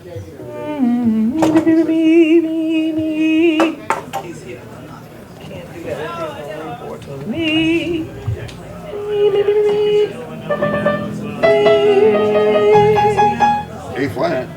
He's here. Can't do that. There's no room for it to me. A flat.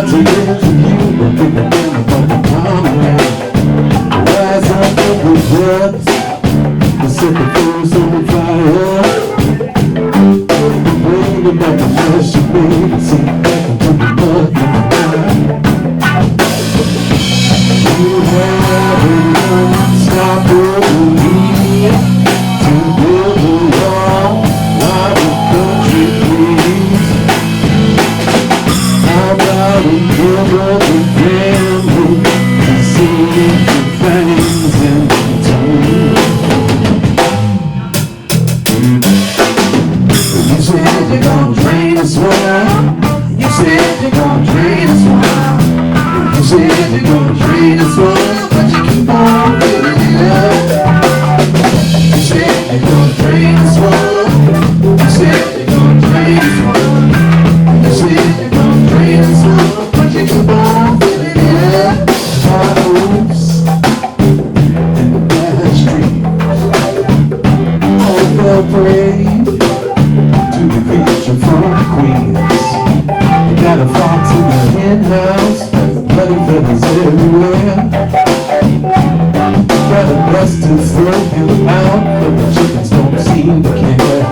Lots of years with you, but think I'm gonna come around. Rise up from the depths, to set the forest on fire. Bring it back to fresh, baby, sink back into the mud and the fire. You have enough stop over me to build a wall while the country bleeds. How about a girl of the family to see the fangs and the toes? You said you're gonna drain us well. You said you're gonna drain us well. You said you're gonna drain us well, but you keep on filling it up. You said you're gonna drain us well. You said you're gonna drain us well. You said you're gonna drain us well, but you keep on filling it up. Bottles and the bad streets all fell prey to the creature from Queens. You got a fox in the hen house, bloody feathers everywhere. Got a best to throw him out, but the chickens don't seem to care.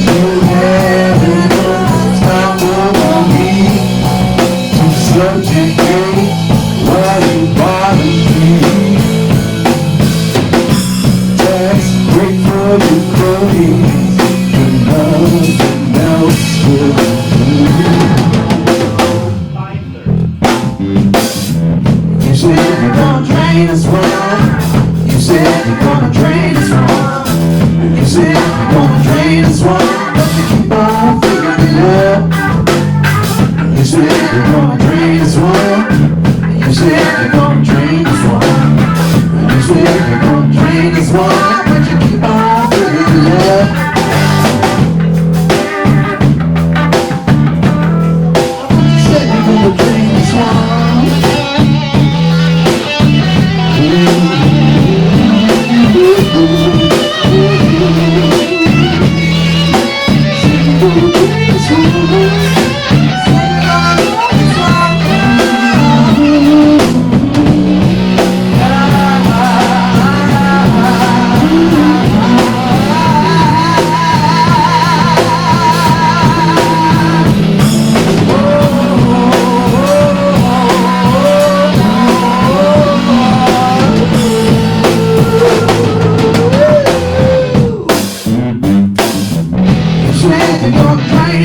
You have enough time for me to subjugate while you bother me. That's great for your cronies, but nothing else will do. You said you're gonna drain us well. You said you're gonna drain us well. You said you're gonna drain us well, but you keep on figuring it out. You said you're gonna drain us well. You said you're gonna drain us well. You said you're gonna drain us well, but you keep on figuring it out. You said you're gonna drain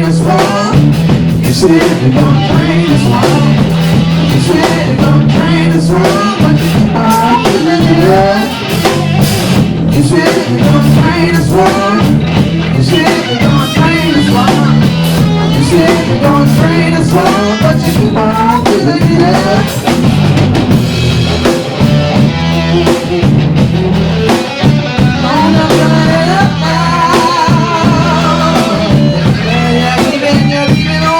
us well. You said you're gonna drain us well. You said you're gonna drain us well, but you keep on filling it up. You said you're gonna drain us well. You said you're gonna drain us well. You said you're gonna drain us well, but you keep on filling it up. I'm not gonna let up now. Yeah, you're leaving on.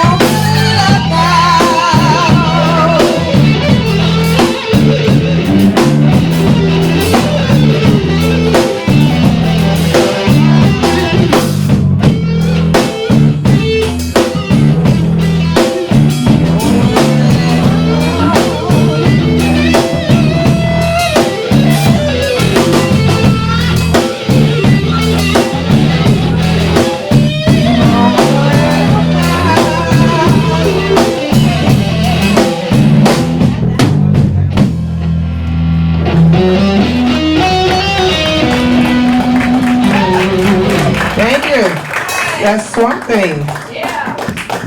That's Swamp Thing. Yeah.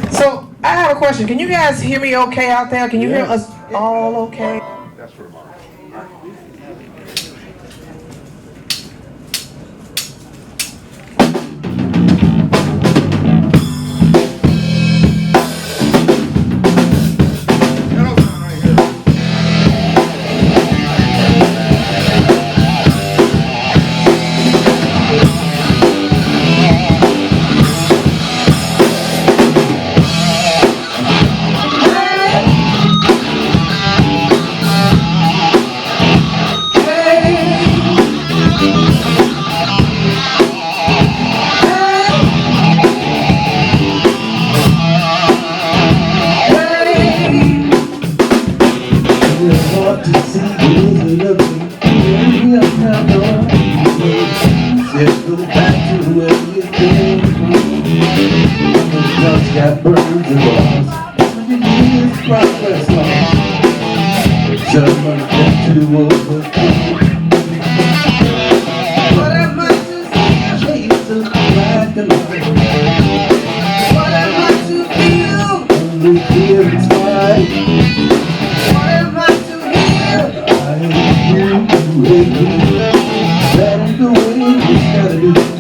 So I have a question. Can you guys hear me okay out there? Can you hear us all okay? That's for mine. got birds and bars. It's progress long. Somebody got to overcome. What am I to say? Chase of black and white. What am I to feel? Only fear it's right. What am I to hear? I am you, baby. That ain't the way it's gotta do.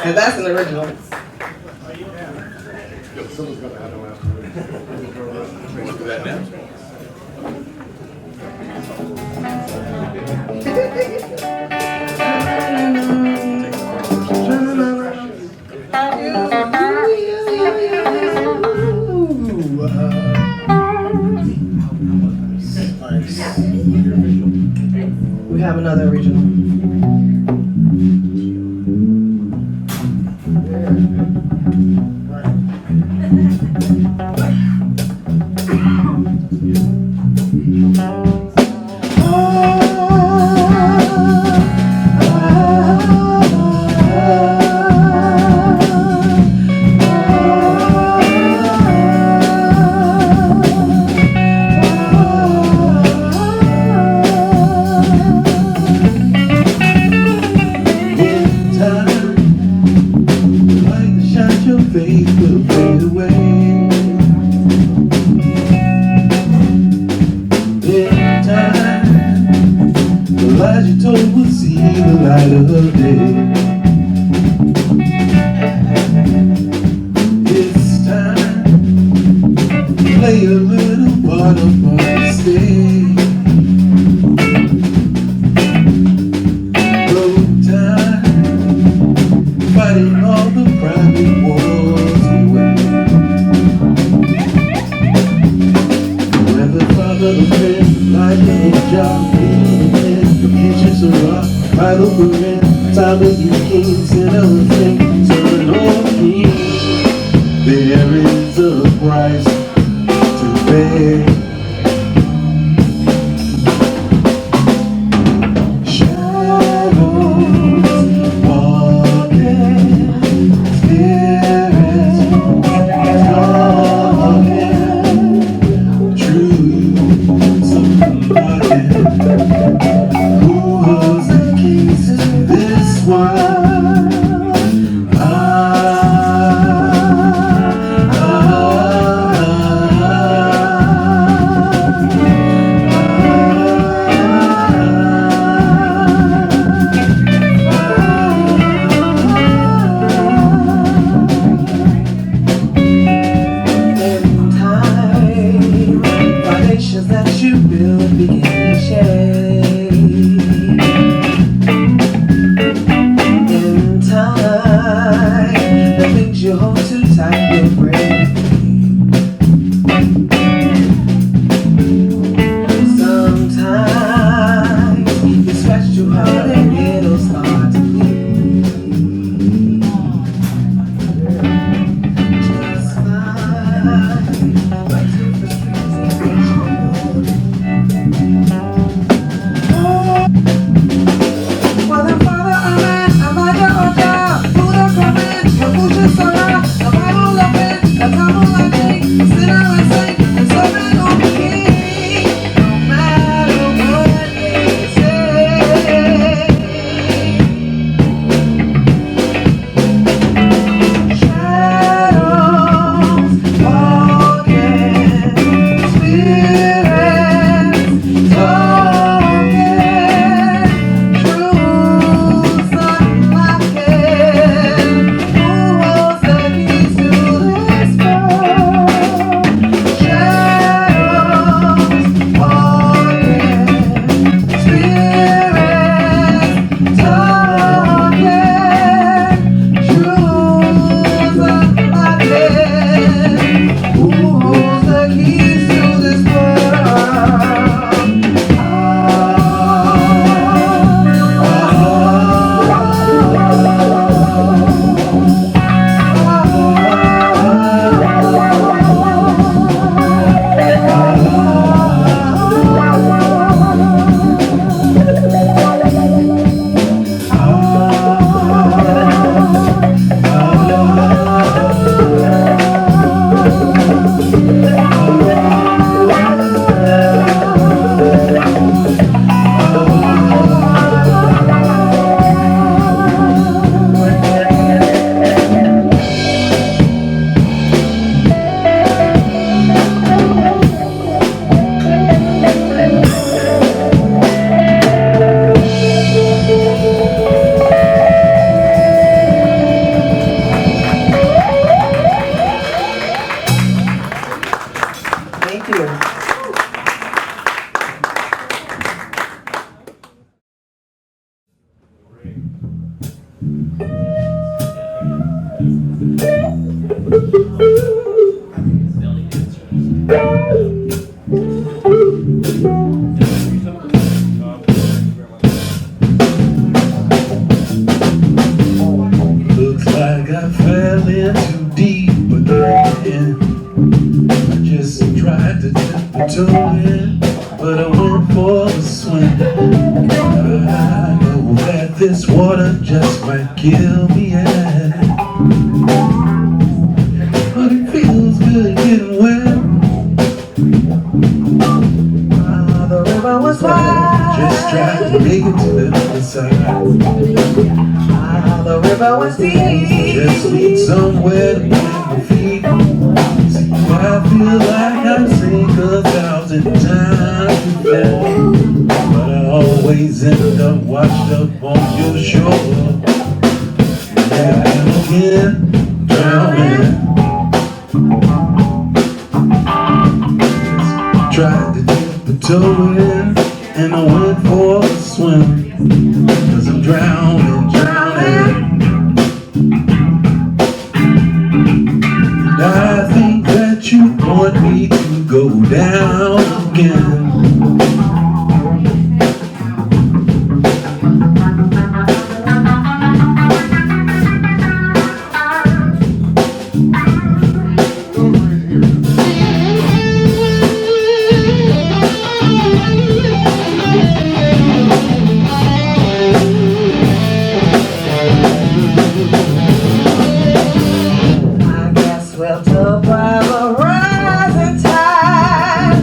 And that's an original. Someone's gonna have to last word. We'll do that now. Nice. We have another original. this water just might kill me, yeah. But it feels good getting wet. The river was wide. Just try to make it to the other side. The river was deep. Just need somewhere to plant my feet. See, I feel like I've seen 1,000 times before, but I always end up washed up on your shore. There I am again, drowning. Tried to dip a toe in, and I went for a swim, 'cause I'm drowning, drowning. I think that you want me to go down again. Sweltered by the rising tide,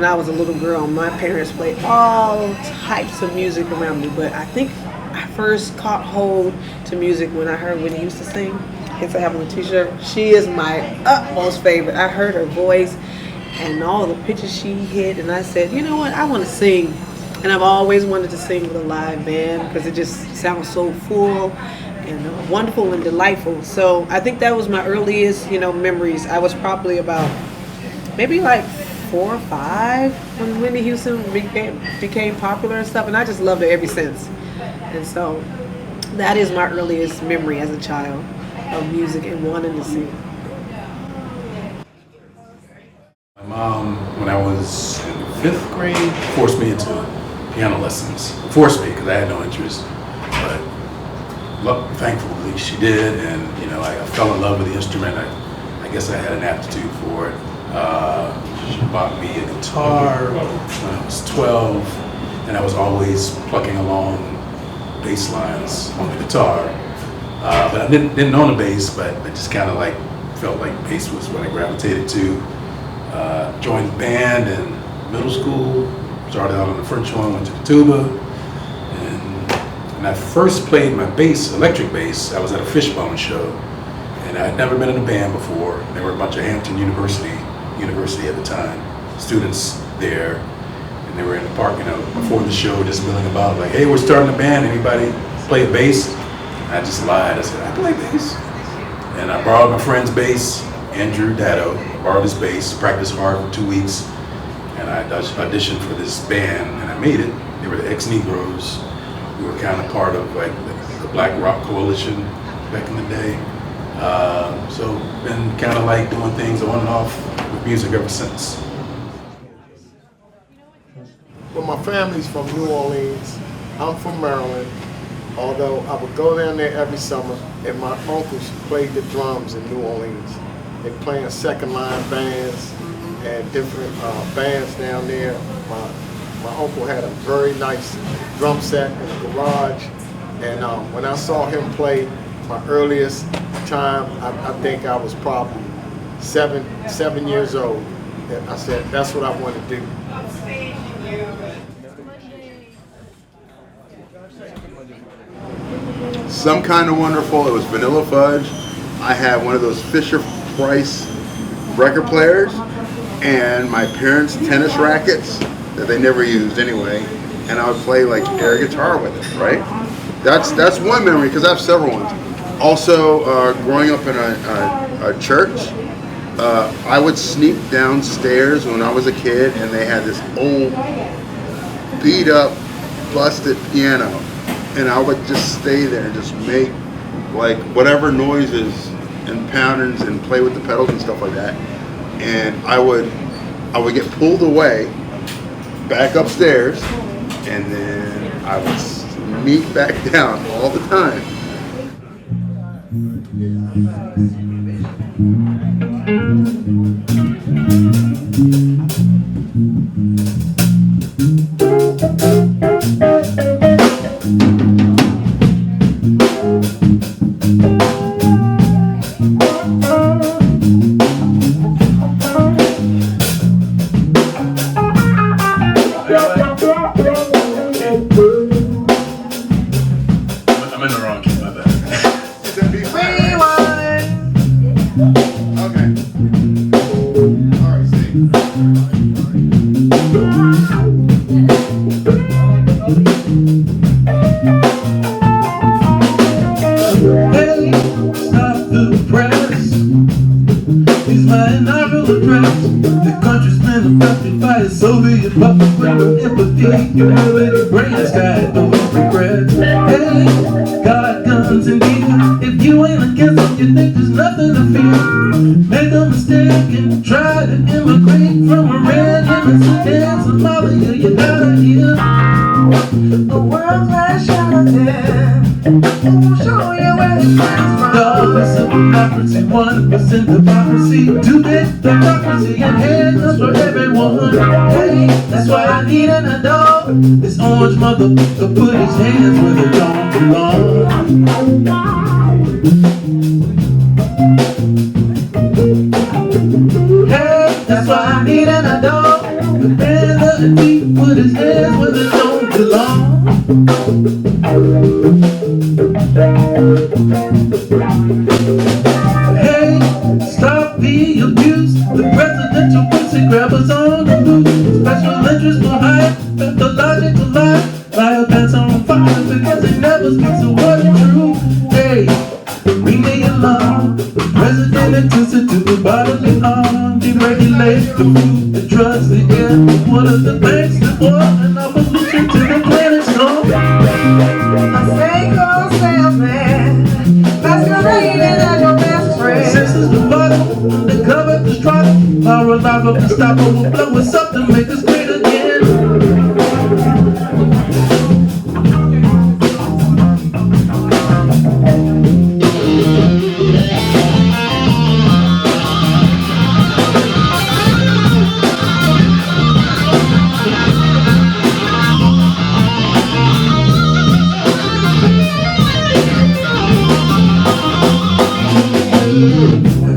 when I was a little girl, my parents played all types of music around me, but I think I first caught hold to music when I heard Whitney Houston sing. Hence I have on a t-shirt. She is my utmost favorite. I heard her voice and all the pitches she hit, and I said, you know what, I want to sing. And I've always wanted to sing with a live band because it just sounds so full and wonderful and delightful. So I think that was my earliest, memories. I was probably about maybe like 4 or 5 when Whitney Houston became popular and stuff, and I just loved her ever since. And so that is my earliest memory as a child of music and wanting to sing. My mom, when I was in 5th grade, forced me into piano lessons. Forced me because I had no interest, but thankfully she did, and I fell in love with the instrument. I guess I had an aptitude for it. She bought me a guitar when I was 12, and I was always plucking along bass lines on the guitar. But I didn't own a bass, but I just kind of felt like bass was what I gravitated to. Joined the band in middle school, started out on the French horn, went to the tuba, and when I first played my bass, electric bass, I was at a Fishbone show, and I had never been in a band before. There were a bunch of Hampton University at the time, students there, and they were in the park, before the show, just milling about, like, hey, we're starting a band, anybody play a bass? And I just lied, I said, I play bass. And I borrowed my friend's bass, Andrew Dajando, borrowed his bass, practiced hard for 2 weeks, and I auditioned for this band, and I made it. They were the Ex-Negroes. We were kind of part of the Black Rock Coalition back in the day. So been kind of doing things on and off with music ever since. Well, my family's from New Orleans. I'm from Maryland, although I would go down there every summer, and my uncles played the drums in New Orleans. They play in second line bands and different bands down there. My uncle had a very nice drum set in the garage, and when I saw him play, my earliest time, I think I was probably seven years old. And I said, that's what I want to do. Some Kind of Wonderful, it was Vanilla Fudge. I had one of those Fisher Price record players and my parents' tennis rackets that they never used anyway, and I would play air guitar with it, right? That's one memory, because I have several ones. Also, growing up in a church, I would sneak downstairs when I was a kid, and they had this old, beat up, busted piano, and I would just stay there and just make whatever noises and patterns and play with the pedals and stuff like that. And I would get pulled away back upstairs, and then I would sneak back down all the time. I'm in the wrong key, my bad. Okay. All right, see. Hey, stop the press. These men are real address. The country's been affected by a Soviet puppet with no empathy. Humility, brain sky, no regrets. Hey, got guns and gear. If you ain't against it, you think there's nothing to fear. Make a mistake and try to immigrate from a red Sudan, Somalia, you gotta hear. The world's last shot of them. We'll show you where it comes from. Dollars of democracy, 1% democracy, 2-bit democracy, and hands for everyone. Hey, that's why I need an adult. This orange motherfucker put his hands where they don't belong. Hey, that's why I need an adult. and he put his hands where they don't belong. Hey, stop the abuse. The presidential pussy grabbers on the loose. Special interest will hide pathological lie. Fire pants on fire because they never speak to what's true. Hey, bring me along. The president instituted bodily harm. Deregulate the food, the drugs, the air. What are the banks, the oil, and our pollution to the planet's gone? Sisters with bottle, they cover the struggle. Our life of the stopper will blow us up to make us great again.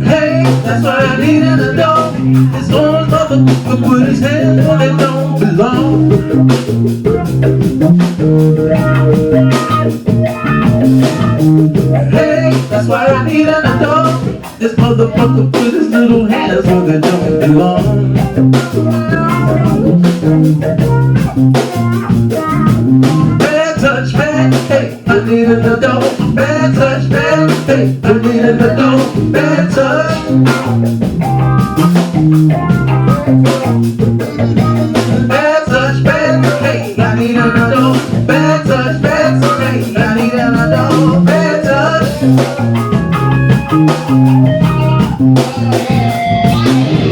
Hey, that's why I need an adult. His own motherfucker put his hands where they don't belong. Hey, that's why I need an adult. This motherfucker put his little hands where they don't belong. Bad touch, bad, hey, I need an adult. Bad touch, bad, hey, I need an adult. Bad touch. Bad touch, bad, hey, I need an adult. Bad touch, bad, hey, I need an adult. Bad touch.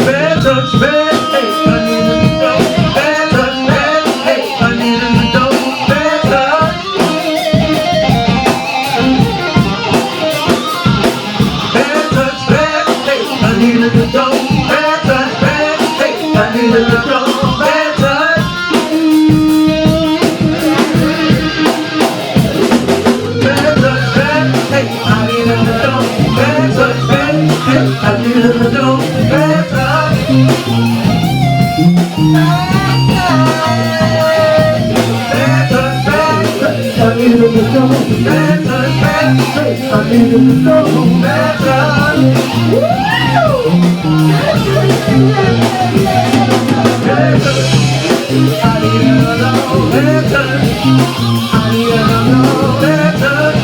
Bad touch, bad, hey, I need an adult. Bad touch, bad, hey, I need an adult. Bad touch. Bad touch, bad, hey, I need an adult. Bad touch, bad, hey, I need an adult. Bad touch. Bad touch, bad, hey, I need an adult. Bad touch, bad, hey, I need an adult. Bad touch. Bad touch, bad, hey, I need an adult. Bad touch, bad, hey, I need an adult. Bad touch. Bad touch. I need an adult. Bad touch. I need an adult. Bad touch.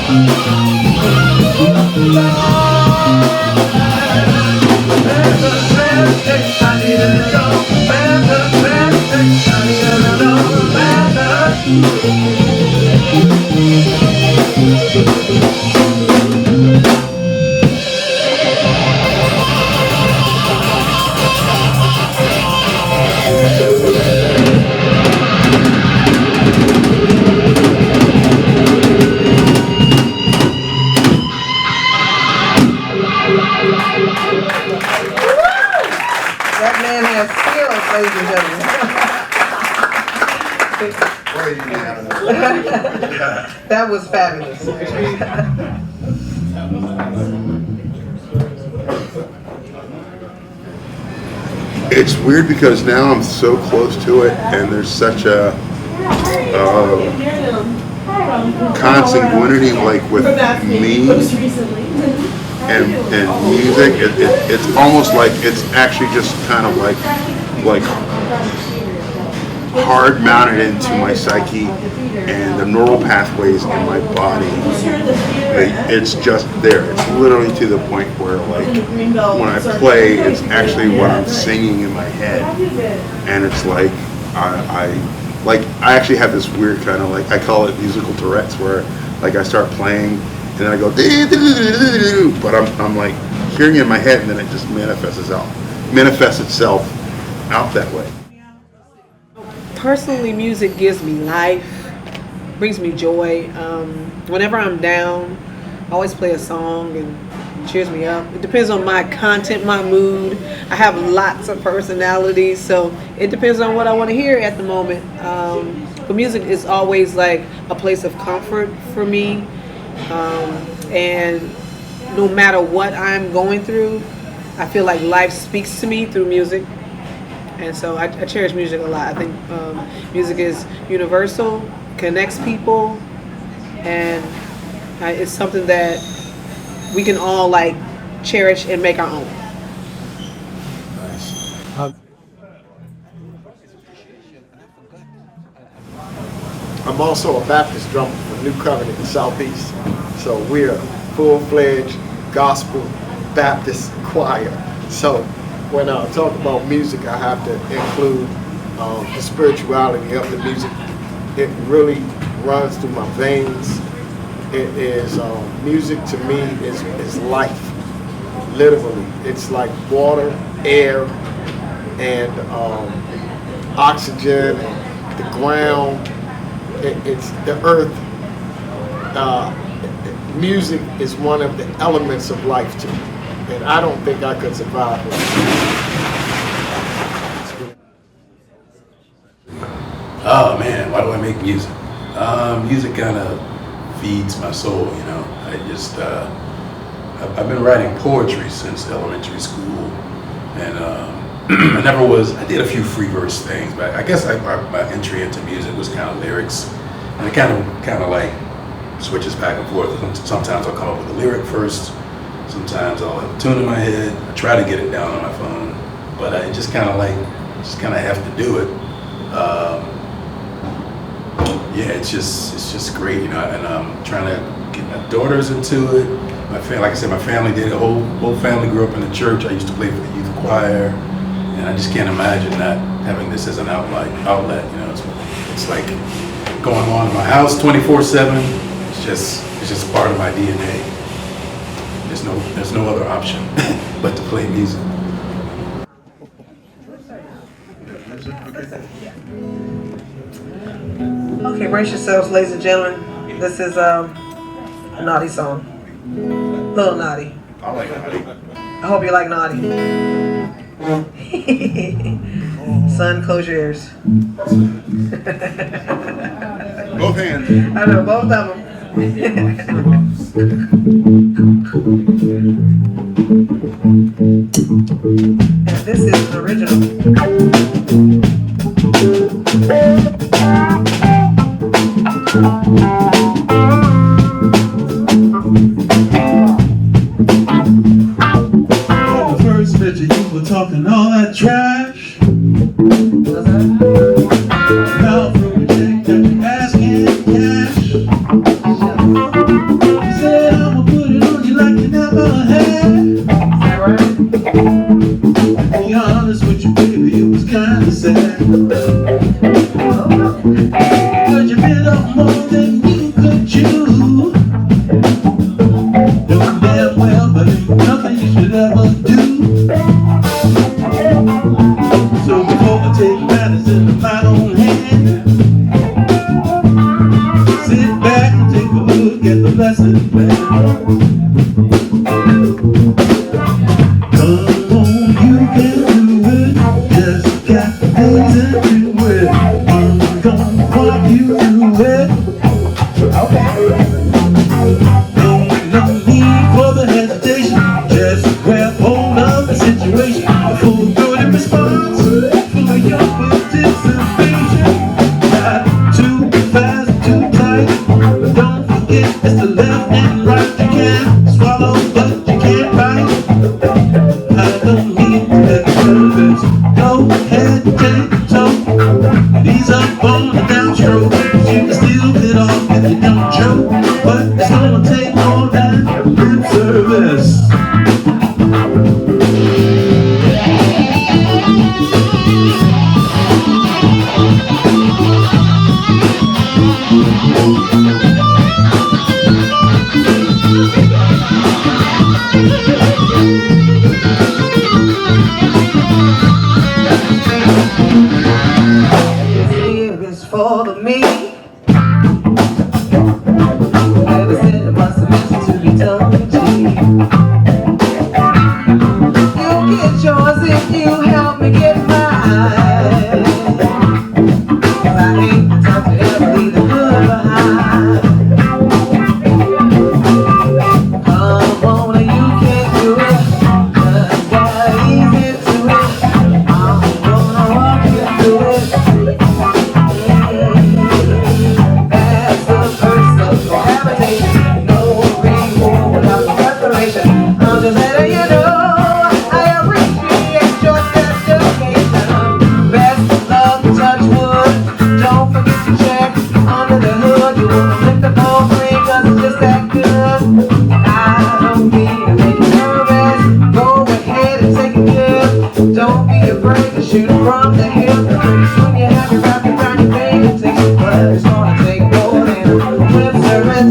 Bad touch, bad, hey, I need an adult. Bad touch, bad, hey, I need an adult. Bad touch. That man has skills, ladies and gentlemen. That was fabulous. It's weird because now I'm so close to it, and there's such a consanguinity, like with me and music. It's almost like it's actually just kind of like hard mounted into my psyche and the neural pathways in my body. It's just there. It's literally to the point where, like, when I play, it's actually what I'm singing in my head, and it's like I actually have this weird kind of, like, I call it musical Tourette's, where like I start playing and then I go but I'm like hearing it in my head, and then it just manifests itself out that way. Personally, music gives me life, brings me joy. Whenever I'm down, I always play a song and cheers me up. It depends on my content, my mood. I have lots of personalities, so it depends on what I want to hear at the moment. But music is always like a place of comfort for me. And no matter what I'm going through, I feel like life speaks to me through music. And so I cherish music a lot. I think music is universal, connects people, and it's something that we can all like cherish and make our own. I'm also a Baptist drummer from New Covenant in Southeast. So we're a full-fledged gospel Baptist choir. So when I talk about music, I have to include the spirituality of the music. It really runs through my veins. It is, music to me is life, literally. It's like water, air, and oxygen, and the ground. It's the earth. Music is one of the elements of life to me, and I don't think I could survive without it. Oh man, why do I make music? Music kind of feeds my soul, you know. I've been writing poetry since elementary school, and I did a few free verse things, but I guess my entry into music was kind of lyrics, and it kind of like switches back and forth. Sometimes I'll come up with a lyric first, sometimes I'll have a tune in my head, I try to get it down on my phone, but I just kind of have to do it. Yeah, it's just great, you know, and I'm trying to get my daughters into it. Like I said, my family did. Whole family grew up in the church. I used to play for the youth choir, and I just can't imagine not having this as an outlet. You know, it's like going on in my house 24/7. It's just part of my DNA. There's no other option but to play music. Okay, brace yourselves, ladies and gentlemen. This is a naughty song. Little naughty. I like naughty. I hope you like naughty. Son, close your ears. Both hands. I know, both of them. And this is an original. First picture, you were talking all that trash. Now from the check that you asking cash. You said I'ma put it on you like you never had. To be honest with you, baby, it was kinda sad. Cause you bit off more than you could chew. Knowing damn well, but ain't nothing you should ever do. So before I take matters into my own hand, sit back and take a look at the lesson plan. Come on, you can do it. Just got things to do it. I'm gonna walk you through it. No need for the hesitation. Just grab hold of the situation. A full good response for your participation. Not too fast, too tight. Don't forget it's the left and right. You can swallow, but you can't bite. I don't mean to make you nervous. Go ahead, take a toe. These up on the downstroke. You can still get off if you don't choke. But it's gonna take more than lip service. It's for the me. Never said it must have meant to be done with you. You get yours if you help me get mine. 'Cause I ain't the type to ever leave the good behind. Lick the whole thing 'cause it's just that good. I don't mean to make you nervous. Go ahead and take a dip. Don't be afraid to shoot from the hip. Pretty soon you have it wrapped around your fingertips, but it's gonna take more than a lip service.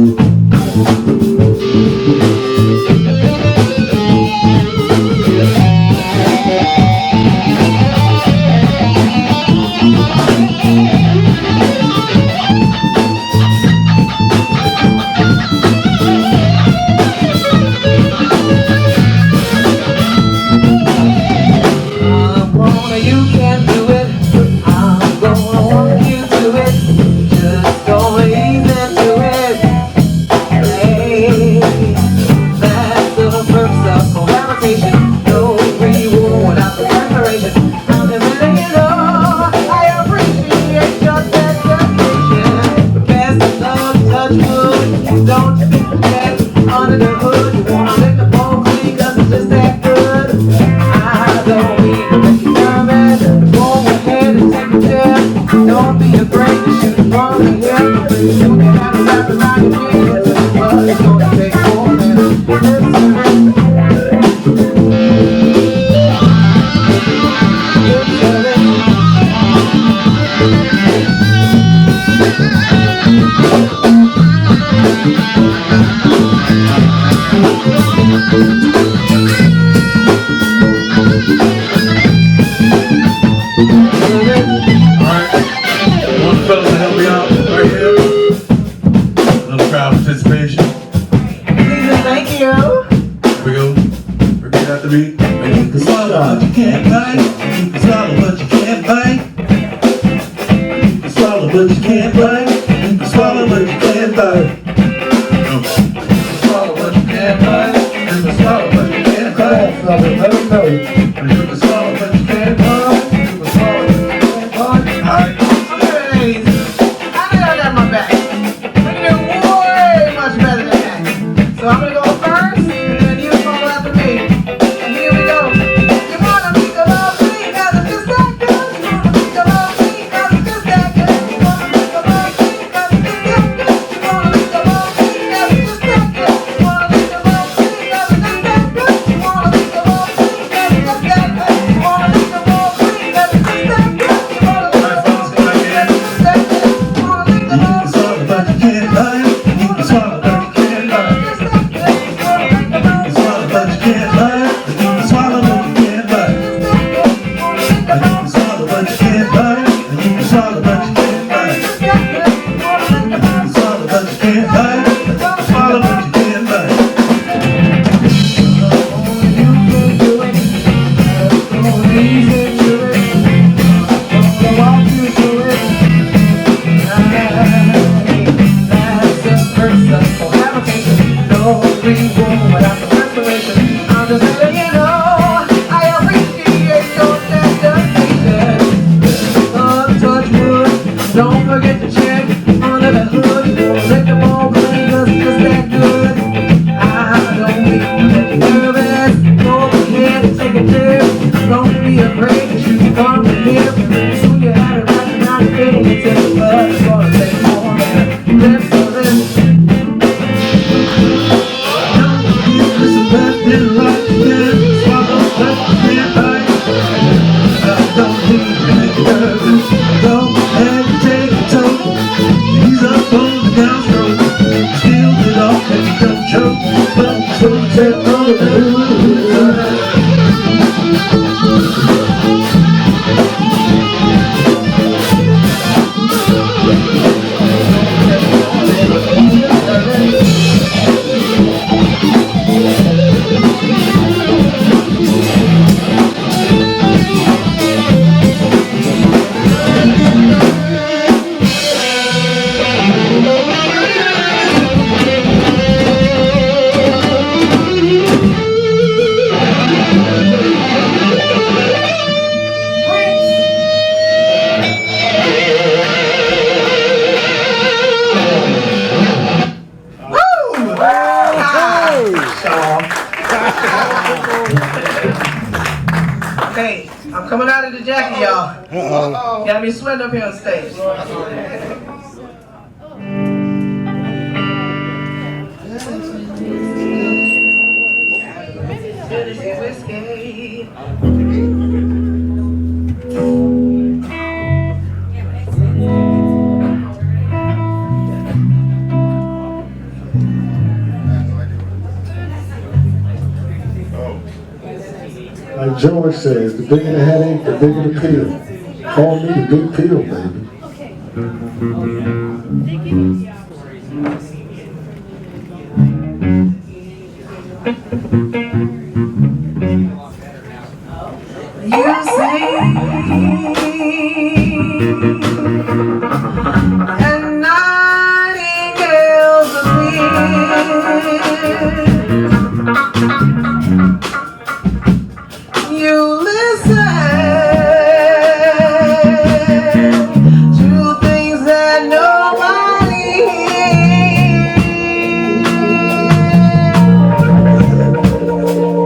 Hey, I'm coming out of the jacket, y'all. Got me sweating up here on stage. emergency whiskey. Like George says, the bigger the headache, the bigger the pill. Call me the big pill, baby. You say, and nightingales appear. You listen to things that nobody hears.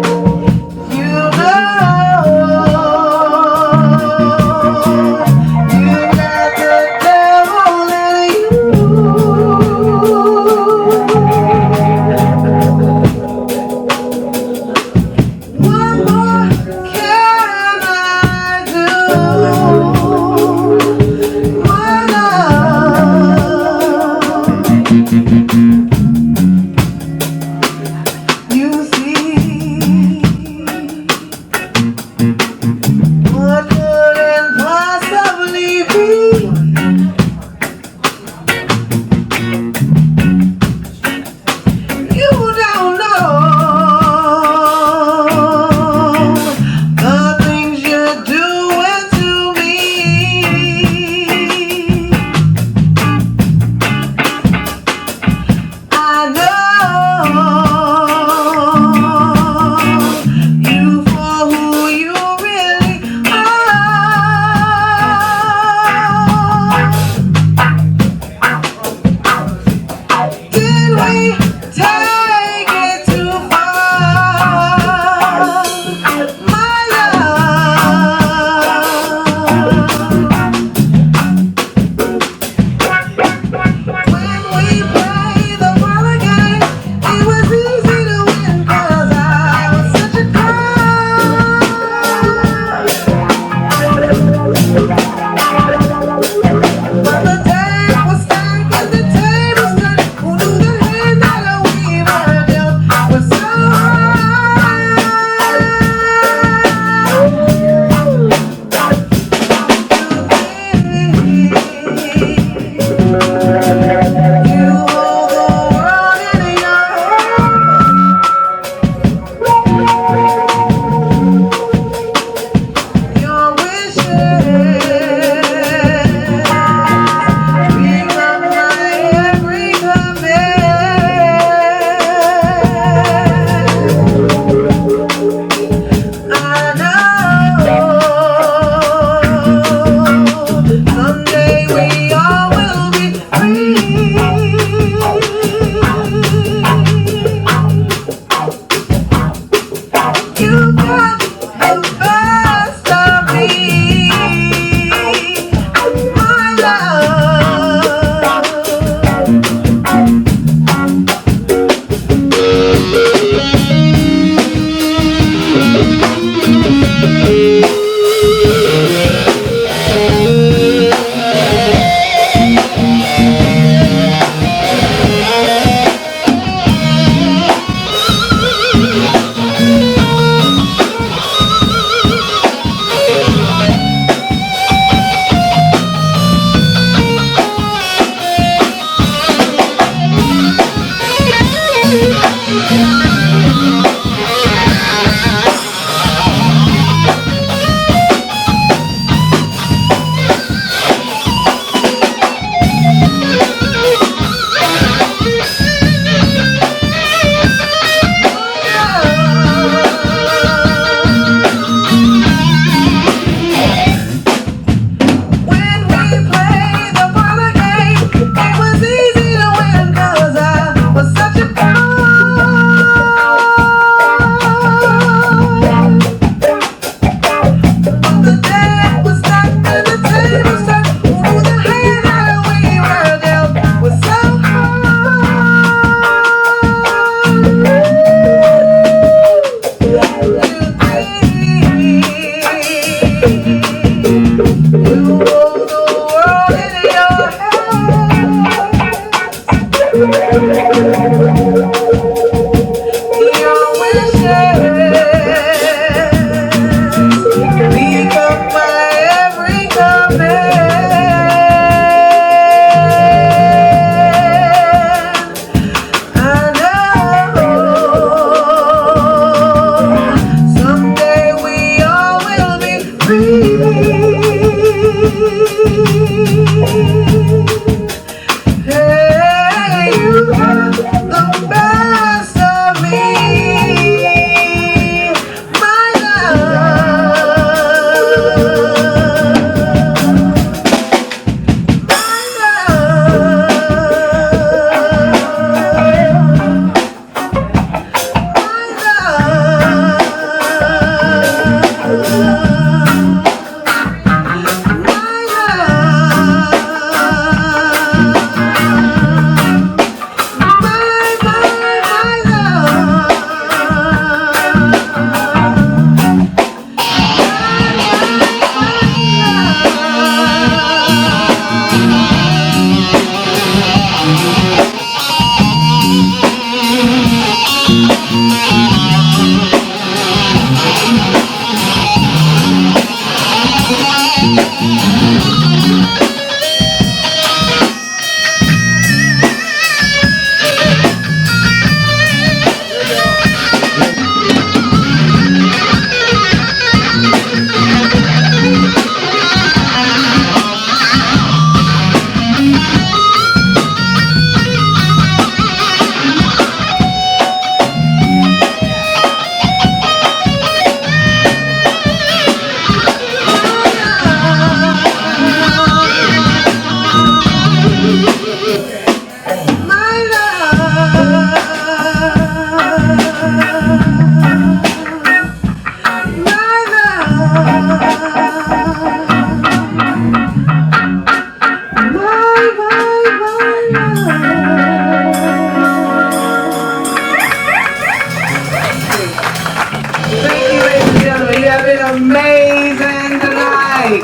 Amazing tonight.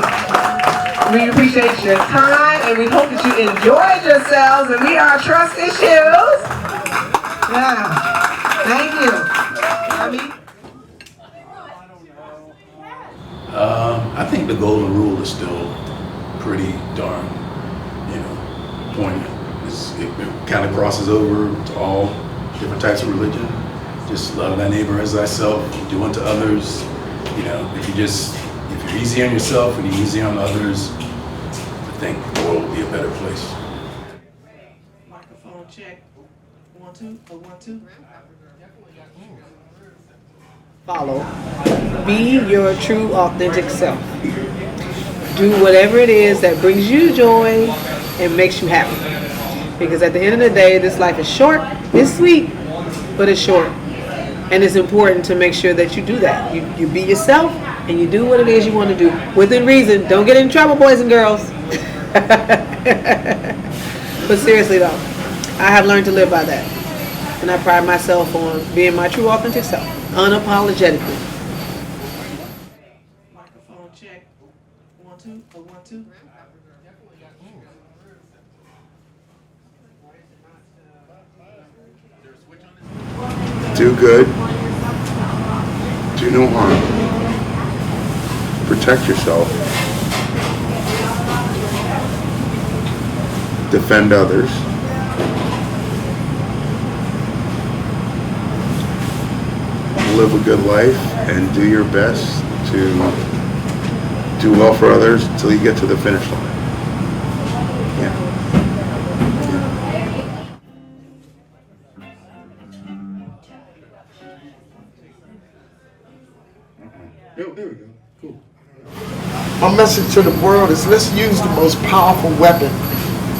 We appreciate your time and we hope that you enjoyed yourselves and we are trust issues. Yeah. Thank you. I think the golden rule is still pretty darn, poignant. It kind of crosses over to all different types of religion. Just love thy neighbor as thyself, do unto others. If you're easy on yourself and you're easy on others, I think the world will be a better place. Microphone check. 1, 2, 1, 2. Follow. Be your true, authentic self. Do whatever it is that brings you joy and makes you happy. Because at the end of the day, this life is short. It's sweet, but it's short. And it's important to make sure that you do that. You be yourself and you do what it is you want to do. Within reason. Don't get in trouble, boys and girls. But seriously though, I have learned to live by that. And I pride myself on being my true, authentic self. Unapologetically. Microphone check. 1, 2, 1, 2. Do good. Do no harm. Protect yourself. Defend others. Live a good life and do your best to do well for others until you get to the finish line. Yeah. There we go. Cool. My message to the world is let's use the most powerful weapon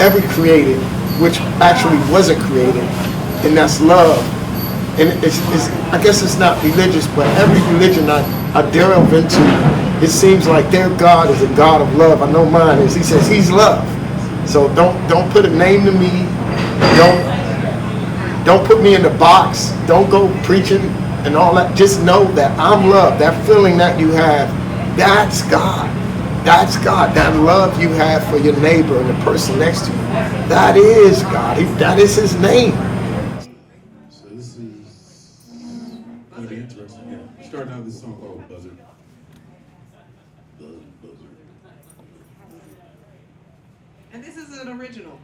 ever created, which actually wasn't created, and that's love. And I guess it's not religious, but every religion I delve into, it seems like their God is a God of love. I know mine is. He says he's love. So don't put a name to me. Don't put me in the box. Don't go preaching and all that. Just know that I'm love. That feeling that you have, that's God. That's God. That love you have for your neighbor and the person next to you. That is God. That is his name. So this is going to be interesting. Yeah. Starting out this song called Buzzard. Buzzard. And this is an original.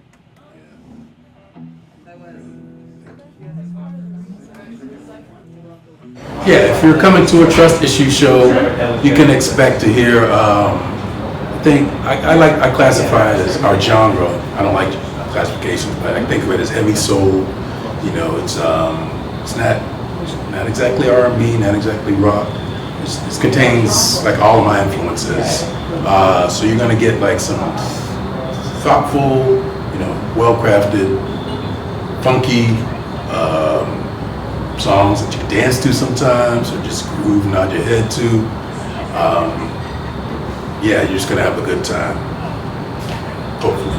That was. Yeah, if you're coming to a trust issue show, you can expect to hear. I classify it as our genre. I don't like classifications, but I think of it as heavy soul. You know, it's not exactly R&B, not exactly rock. It contains like all of my influences. So you're gonna get like some thoughtful, you know, well-crafted, funky songs that you can dance to sometimes, or just groove, nod your head to. Yeah, you're just gonna have a good time, hopefully.